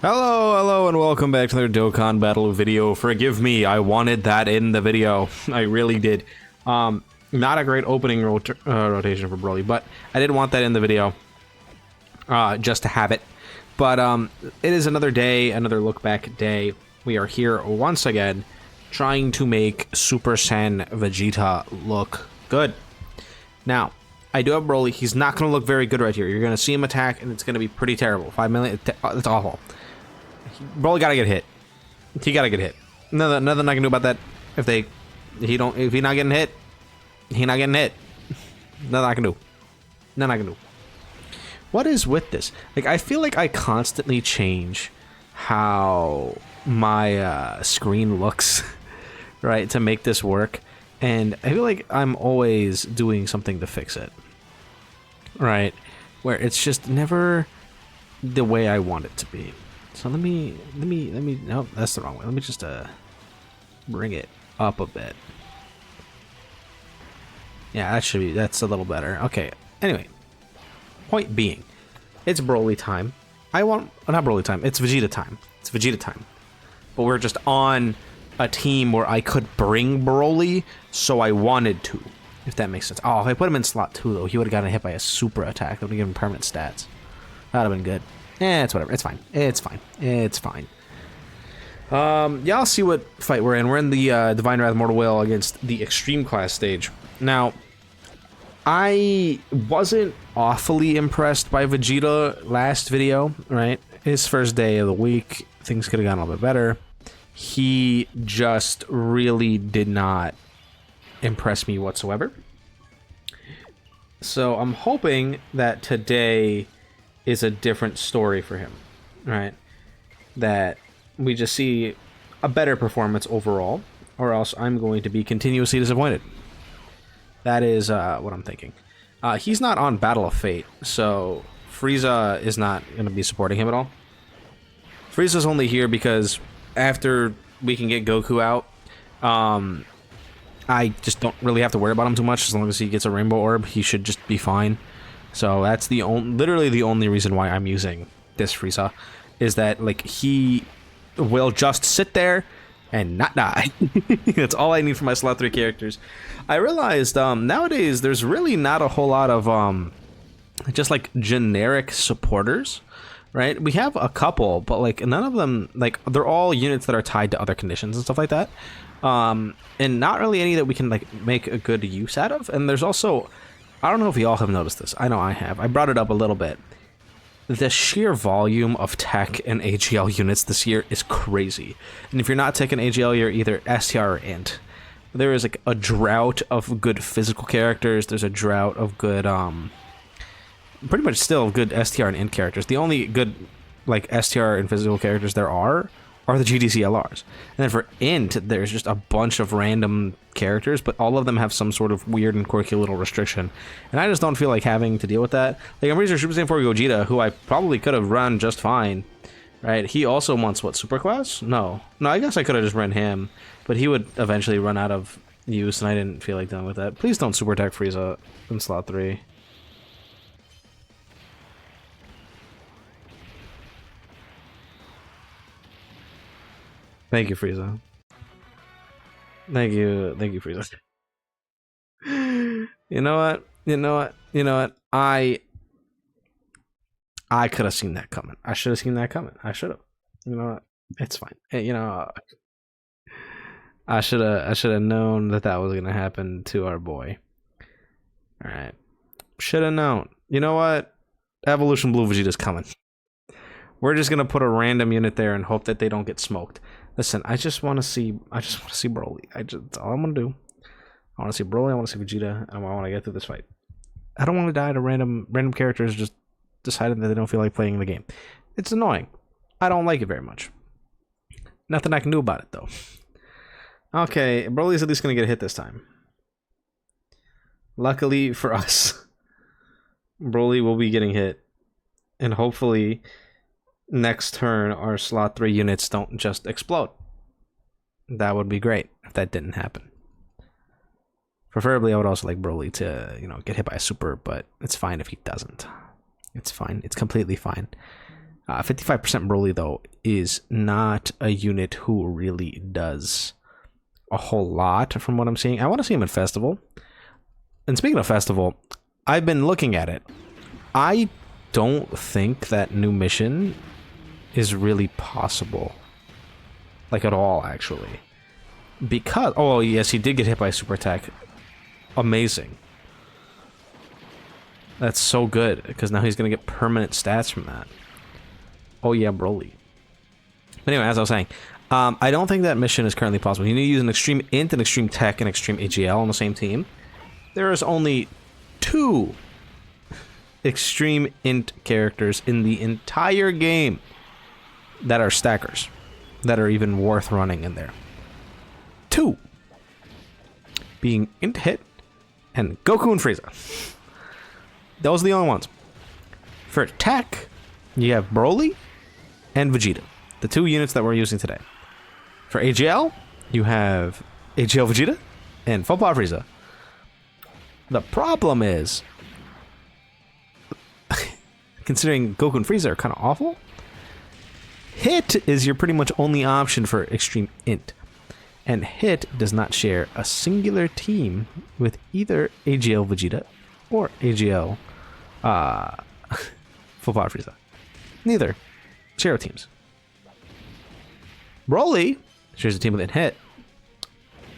Hello, and welcome back to another Dokkan battle video. Forgive me, I wanted that in the video. I really did. Not a great opening rotation for Broly, but I did want that in the video. Just to have it. But, it is another day, another look back day. We are here once again, trying to make Super Saiyan Vegeta look good. Now, I do have Broly. He's not going to look very good right here. You're going to see him attack, and it's going to be pretty terrible. 5 million, it's awful. Broly gotta get hit. He gotta get hit. Nothing I can do about that. If he's not getting hit, he not getting hit. Nothing I can do. Nothing I can do. What is with this? Like, I feel like I constantly change how my screen looks, right, to make this work, and I feel like I'm always doing something to fix it, right? Where it's just never the way I want it to be. So let me, no, that's the wrong way. Let me just, bring it up a bit. Yeah, that's a little better. Okay, anyway. Point being, it's Broly time. Not Broly time, it's Vegeta time. It's Vegeta time. But we're just on a team where I could bring Broly, so I wanted to, if that makes sense. Oh, if I put him in slot 2, though, he would have gotten hit by a super attack. That would have given him permanent stats. That would have been good. It's whatever. It's fine. It's fine. It's fine. Yeah, I'll see what fight we're in. We're in the Divine Wrath Mortal Will against the Extreme Class stage. Now, I wasn't awfully impressed by Vegeta last video, right? His first day of the week, things could have gone a little bit better. He just really did not impress me whatsoever. So I'm hoping that today is a different story for him, right? That we just see a better performance overall, or else I'm going to be continuously disappointed. That is what I'm thinking. He's not on Battle of Fate, so Frieza is not going to be supporting him at all. Frieza's only here because after we can get Goku out, I just don't really have to worry about him too much. As long as he gets a Rainbow Orb, he should just be fine. So that's literally the only reason why I'm using this Frieza, is that, like, he will just sit there and not die. That's all I need for my slot 3 characters. I realized nowadays there's really not a whole lot of just like generic supporters, right? We have a couple, but like none of them, like, they're all units that are tied to other conditions and stuff like that, and not really any that we can like make a good use out of. And there's also, I don't know if you all have noticed this. I know I have. I brought it up a little bit. The sheer volume of tech and AGL units this year is crazy. And if you're not taking AGL, you're either STR or INT. There is like a drought of good physical characters. There's a drought of good, pretty much still good STR and INT characters. The only good, like, STR and physical characters there are the GDCLRs. And then for INT, there's just a bunch of random characters, but all of them have some sort of weird and quirky little restriction. And I just don't feel like having to deal with that. Like, I'm pretty sure Super Saiyan 4 Gogeta, who I probably could have run just fine, right? He also wants, what, Superclass? No, I guess I could have just run him, but he would eventually run out of use, and I didn't feel like dealing with that. Please don't Super Attack Frieza in slot 3. Thank you, Frieza. Thank you, Frieza. You know what? I could have seen that coming. I should have seen that coming. I should have. You know what? It's fine. You know, I should have known that was gonna happen to our boy. All right, should have known. You know what? Evolution Blue Vegeta's coming. We're just gonna put a random unit there and hope that they don't get smoked. Listen, I just want to see Broly. That's all I'm gonna do. I want to see Broly. I want to see Vegeta, and I want to get through this fight. I don't want to die to random characters just deciding that they don't feel like playing the game. It's annoying. I don't like it very much. Nothing I can do about it though. Okay, Broly's at least gonna get hit this time. Luckily for us, Broly will be getting hit, and hopefully next turn our slot 3 units don't just explode. That would be great if that didn't happen. Preferably, I would also like Broly to, you know, get hit by a super, but it's fine if he doesn't. It's fine. It's completely fine. 55% Broly, though, is not a unit who really does a whole lot from what I'm seeing. I want to see him in Festival. And speaking of Festival, I've been looking at it. I don't think that new mission is really possible. Like, at all, actually. Because... oh, yes, he did get hit by a super attack. Amazing. That's so good, because now he's going to get permanent stats from that. Oh, yeah, Broly. But anyway, as I was saying, I don't think that mission is currently possible. You need to use an Extreme Int, an Extreme Tech, and Extreme AGL on the same team. There is only 2 Extreme Int characters in the entire game that are stackers, that are even worth running in there. 2 being Int Hit and Goku and Frieza. Those are the only ones. For Tech, you have Broly and Vegeta, the 2 units that we're using today. For AGL, you have AGL Vegeta and Full Power Frieza. The problem is, considering Goku and Frieza are kind of awful, Hit is your pretty much only option for Extreme Int. And Hit does not share a singular team with either AGL Vegeta or AGL Full Power Frieza. Neither share teams. Broly shares a team with Hit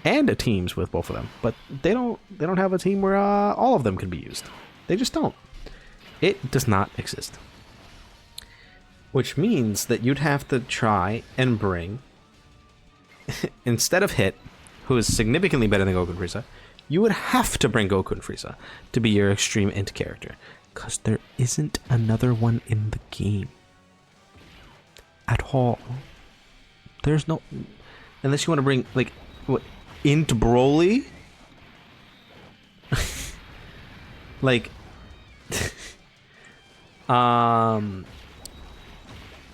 and a teams with both of them, but they don't have a team where all of them can be used. They just don't. It does not exist. Which means that you'd have to try and bring, instead of Hit, who is significantly better than Goku and Frieza, you would have to bring Goku and Frieza to be your Extreme Int character. Because there isn't another one in the game. At all. There's no... unless you want to bring, like, what, Int Broly? Like...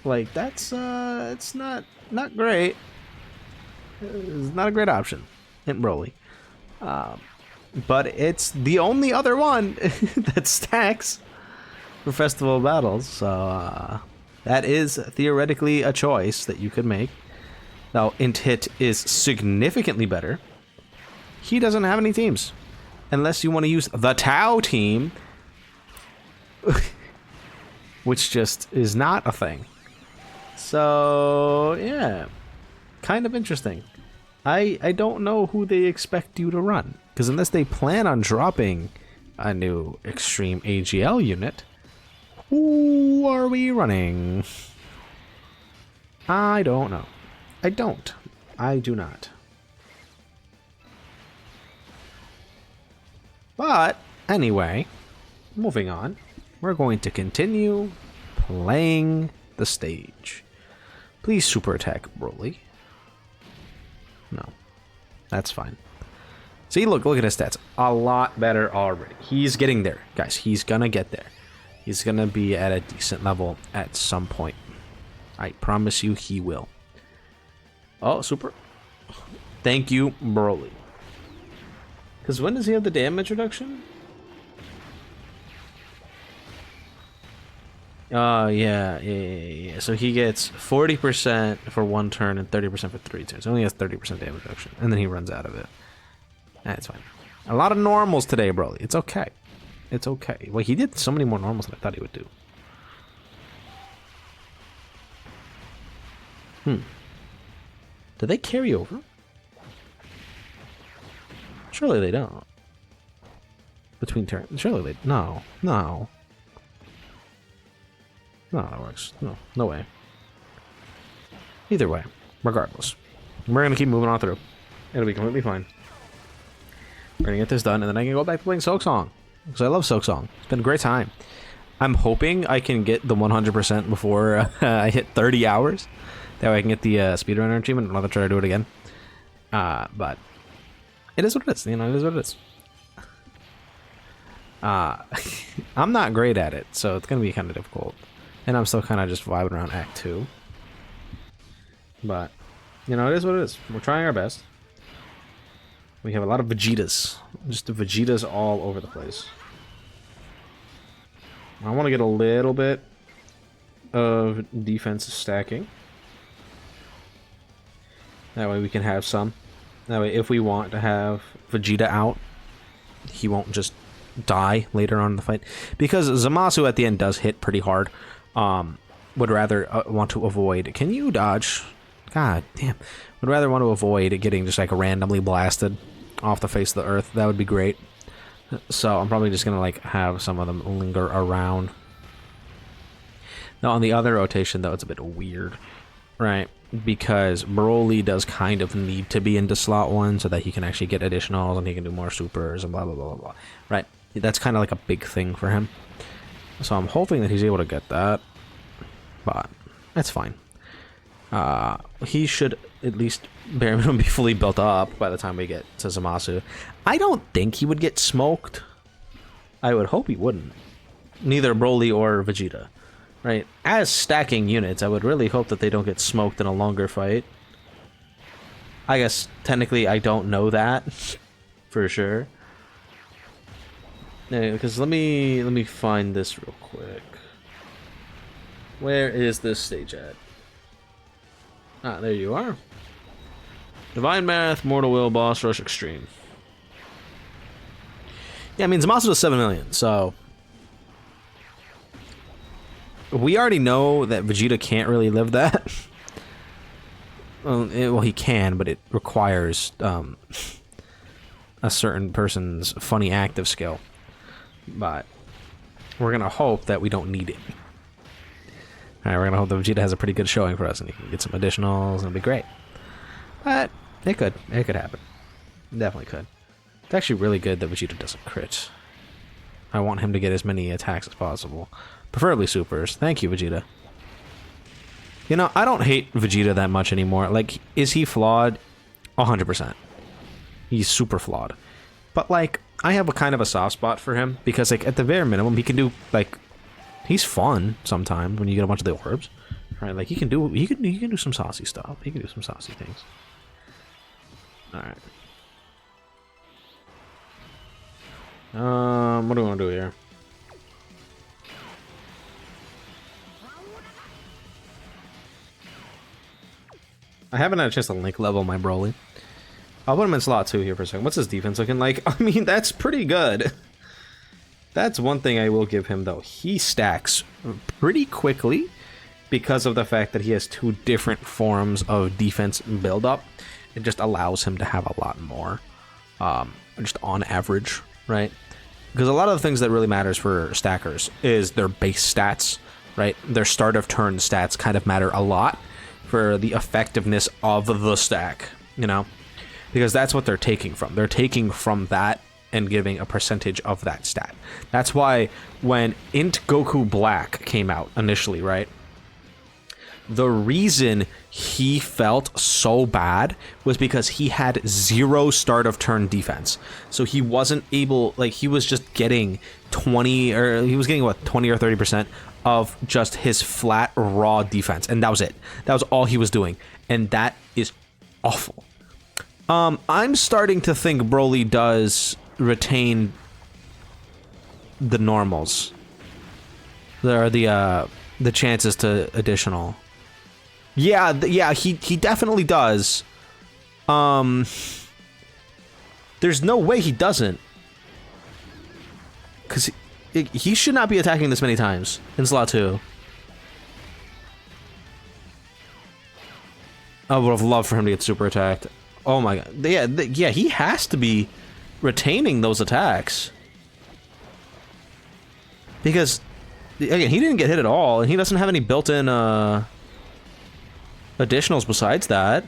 like, that's, it's not great. It's not a great option. Int Broly. But it's the only other one that stacks for Festival Battles, so that is theoretically a choice that you could make. Now, Int Hit is significantly better. He doesn't have any teams. Unless you want to use the Tau team, which just is not a thing. So, yeah. Kind of interesting. I don't know who they expect you to run. Because unless they plan on dropping a new Extreme AGL unit, who are we running? I don't know. I do not. But, anyway, moving on. We're going to continue playing the stage. Please super attack Broly. No. That's fine. See, look at his stats. A lot better already. He's getting there, guys. He's gonna get there. He's gonna be at a decent level at some point. I promise you he will. Oh, super. Thank you, Broly. Because when does he have the damage reduction? Yeah. So he gets 40% for 1 turn and 30% for 3 turns. He only has 30% damage reduction, and then he runs out of it. That's fine. A lot of normals today, Broly. It's okay. It's okay. Well, he did so many more normals than I thought he would do. Do they carry over? Surely they don't. Between turns. Surely they... No. No, that works. No way. Either way. Regardless. We're going to keep moving on through. It'll be completely fine. We're going to get this done, and then I can go back to playing Silk Song. Because I love Silk Song. It's been a great time. I'm hoping I can get the 100% before I hit 30 hours. That way I can get the speedrunner achievement. I'm not going to try to do it again. But it is what it is. You know, it is what it is. I'm not great at it, so it's going to be kind of difficult. And I'm still kind of just vibing around Act 2. But You know, it is what it is. We're trying our best. We have a lot of Vegetas. Just the Vegetas all over the place. I want to get a little bit of defense stacking. That way we can have some. That way if we want to have Vegeta out, he won't just die later on in the fight. Because Zamasu at the end does hit pretty hard. Would rather want to avoid... Can you dodge? God damn. Would rather want to avoid getting just like randomly blasted off the face of the earth. That would be great. So I'm probably just gonna like have some of them linger around. Now on the other rotation though, it's a bit weird, right? Because Broly does kind of need to be into slot 1 so that he can actually get additionals and he can do more supers and blah blah blah blah blah. Right? That's kind of like a big thing for him. So I'm hoping that he's able to get that, but that's fine. He should at least bare minimum be fully built up by the time we get to Zamasu. I don't think he would get smoked. I would hope he wouldn't. Neither Broly or Vegeta. Right? As stacking units, I would really hope that they don't get smoked in a longer fight. I guess, technically, I don't know that. For sure. Yeah, because let me find this real quick. Where is this stage at? Ah, there you are. Divine Math, Mortal Will, Boss Rush, Extreme. Yeah, I mean, Zamasu does 7 million, so... We already know that Vegeta can't really live that. Well, he can, but it requires a certain person's funny active skill. But we're going to hope that we don't need it. Alright, we're going to hope that Vegeta has a pretty good showing for us and he can get some additionals and it'll be great. But it could. It could happen. Definitely could. It's actually really good that Vegeta doesn't crit. I want him to get as many attacks as possible. Preferably supers. Thank you, Vegeta. You know, I don't hate Vegeta that much anymore. Like, is he flawed? 100%. He's super flawed. But, like, I have a kind of a soft spot for him. Because, like, at the very minimum, he can do, like... He's fun sometimes when you get a bunch of the orbs. Right? Like, he can do some saucy stuff. He can do some saucy things. Alright. What do we want to do here? I haven't had a chance to link level my Broly. I'll put him in slot 2 here for a second. What's his defense looking like? I mean, that's pretty good. That's one thing I will give him, though. He stacks pretty quickly because of the fact that he has 2 different forms of defense build-up. It just allows him to have a lot more, just on average, right? Because a lot of the things that really matters for stackers is their base stats, right? Their start of turn stats kind of matter a lot for the effectiveness of the stack, you know? Because that's what they're taking from. They're taking from that and giving a percentage of that stat. That's why when Int Goku Black came out initially, right? The reason he felt so bad was because he had 0 start of turn defense. So he wasn't able, like, he was just getting 20, or he was getting what, 20 or 30% of just his flat raw defense, and that was it. That was all he was doing, and that is awful. I'm starting to think Broly does retain the normals. There are the chances to additional. Yeah, yeah, he definitely does. There's no way he doesn't, because he should not be attacking this many times in slot 2. I would have loved for him to get super attacked. Oh my god. Yeah, he has to be retaining those attacks. Because, again, he didn't get hit at all, and he doesn't have any built-in additionals besides that.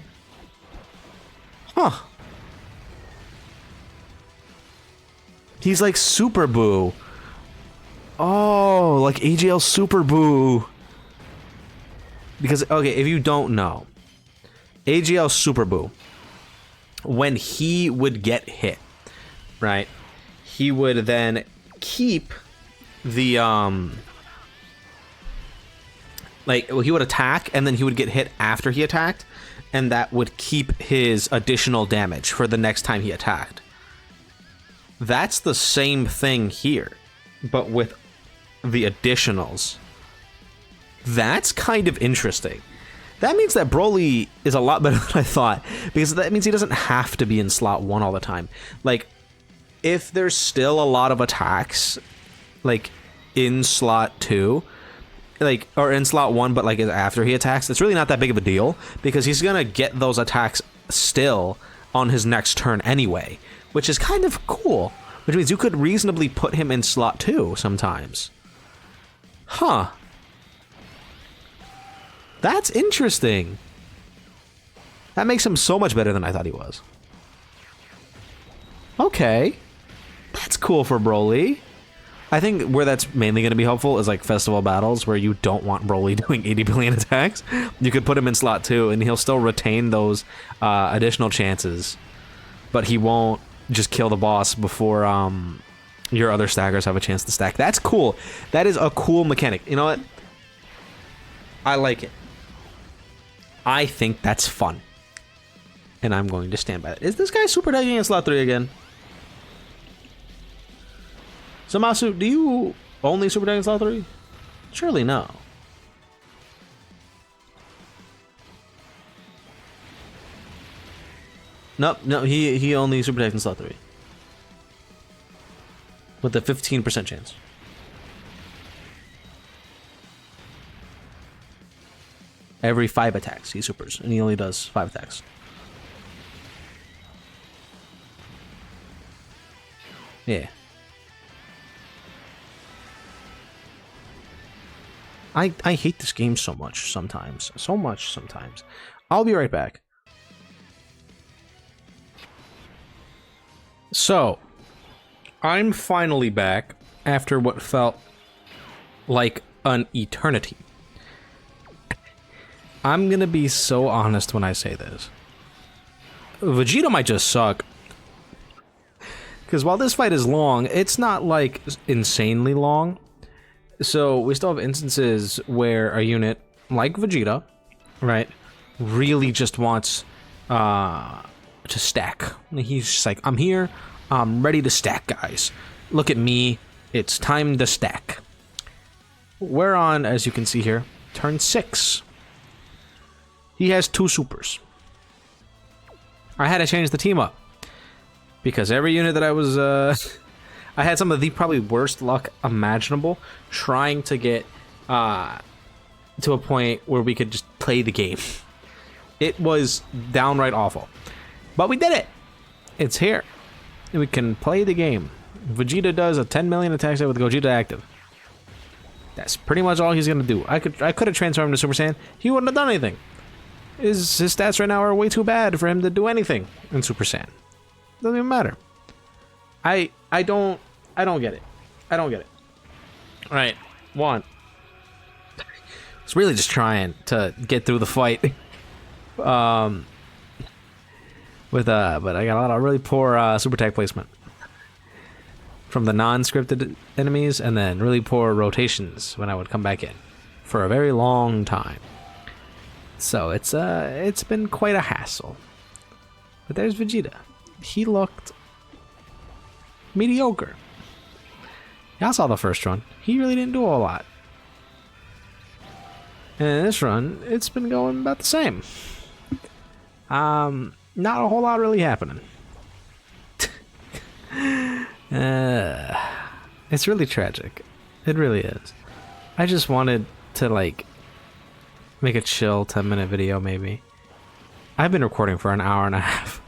Huh. He's like Super Boo. Oh, like AGL Super Boo. Because, okay, if you don't know, AGL Super Boo, when he would get hit, right, he would then keep the Like, he would attack, and then he would get hit after he attacked, and that would keep his additional damage for the next time he attacked. That's the same thing here, but with the additionals. That's kind of interesting. That means that Broly is a lot better than I thought, because that means he doesn't have to be in slot 1 all the time. Like, if there's still a lot of attacks, like, in slot 2, like, or in slot 1, but like after he attacks, it's really not that big of a deal, because he's gonna get those attacks still on his next turn anyway, which is kind of cool. Which means you could reasonably put him in slot 2 sometimes. Huh. That's interesting. That makes him so much better than I thought he was. Okay. That's cool for Broly. I think where that's mainly going to be helpful is like festival battles where you don't want Broly doing 80 billion attacks. You could put him in slot 2 and he'll still retain those additional chances, but he won't just kill the boss before your other stackers have a chance to stack. That's cool. That is a cool mechanic. You know what? I like it. I think that's fun. And I'm going to stand by it. Is this guy super tagging in slot 3 again? So Masu, do you only super tag in slot 3? Surely no. Nope, no, he only super tags in slot 3. With a 15% chance. Every 5 attacks he supers, and he only does 5 attacks. Yeah. I hate this game so much sometimes. So much sometimes. I'll be right back. So, I'm finally back after what felt like an eternity. I'm gonna be so honest when I say this. Vegeta might just suck. Because while this fight is long, it's not like insanely long. So we still have instances where a unit like Vegeta, right, really just wants to stack. He's just like, I'm here, I'm ready to stack, guys. Look at me, it's time to stack. We're on, as you can see here, turn 6. He has 2 supers. I had to change the team up. Because every unit that I was, I had some of the probably worst luck imaginable trying to get to a point where we could just play the game. It was downright awful. But we did it! It's here. We can play the game. Vegeta does a 10 million attack set with Gogeta active. That's pretty much all he's gonna do. I could have transformed him to Super Saiyan. He wouldn't have done anything. His stats right now are way too bad for him to do anything in Super Saiyan. Doesn't even matter. I don't get it. I don't get it. Alright, 1. It's really just trying to get through the fight. But I got a lot of really poor super tag placement from the non-scripted enemies, and then really poor rotations when I would come back in for a very long time. So it's been quite a hassle. But there's Vegeta. He looked mediocre. Y'all saw the first run. He really didn't do a whole lot. And in this run, it's been going about the same. Not a whole lot really happening. It's really tragic. It really is. I just wanted to, like, make a chill 10-minute video, maybe. I've been recording for an hour and a half.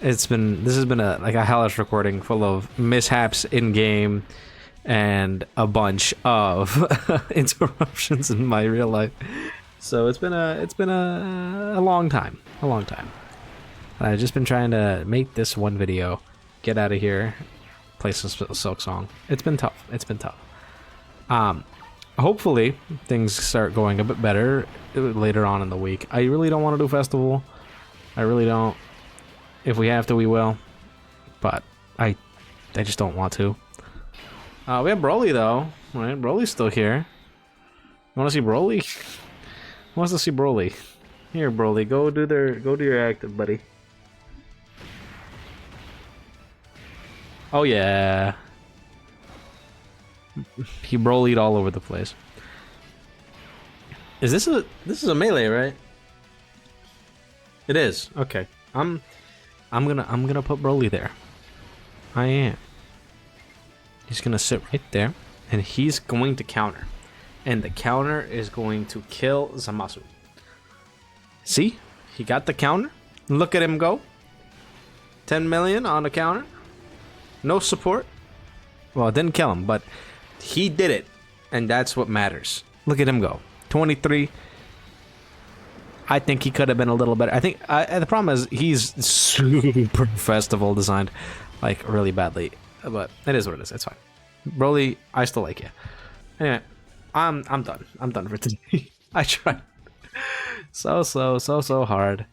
This has been a hellish recording full of mishaps in game and a bunch of interruptions in my real life. So it's been a long time, I've just been trying to make this one video, get out of here, play some Silk Song. It's been tough. Hopefully things start going a bit better later on in the week. I really don't want to do festival. I really don't. If we have to, we will. But I just don't want to. We have Broly though, right? Broly's still here. Want to see Broly? Who wants to see Broly? Here, Broly, go do your act, buddy. Oh yeah. He Broly'd all over the place. Is this a melee, right? It is. Okay. I'm gonna put Broly there. I am. He's gonna sit right there, and he's going to counter. And the counter is going to kill Zamasu. See? He got the counter. Look at him go. 10 million on the counter. No support. Well, it didn't kill him, but he did it. And that's what matters. Look at him go. 23. I think he could have been a little better. I think the problem is he's super festival designed, like really badly. But it is what it is. It's fine. Broly, I still like you. Anyway, I'm done. I'm done for today. I tried so hard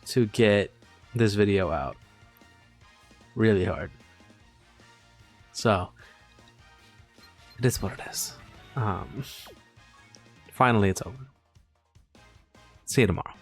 to get this video out. Really hard. So it is what it is. Finally, it's over. See you tomorrow.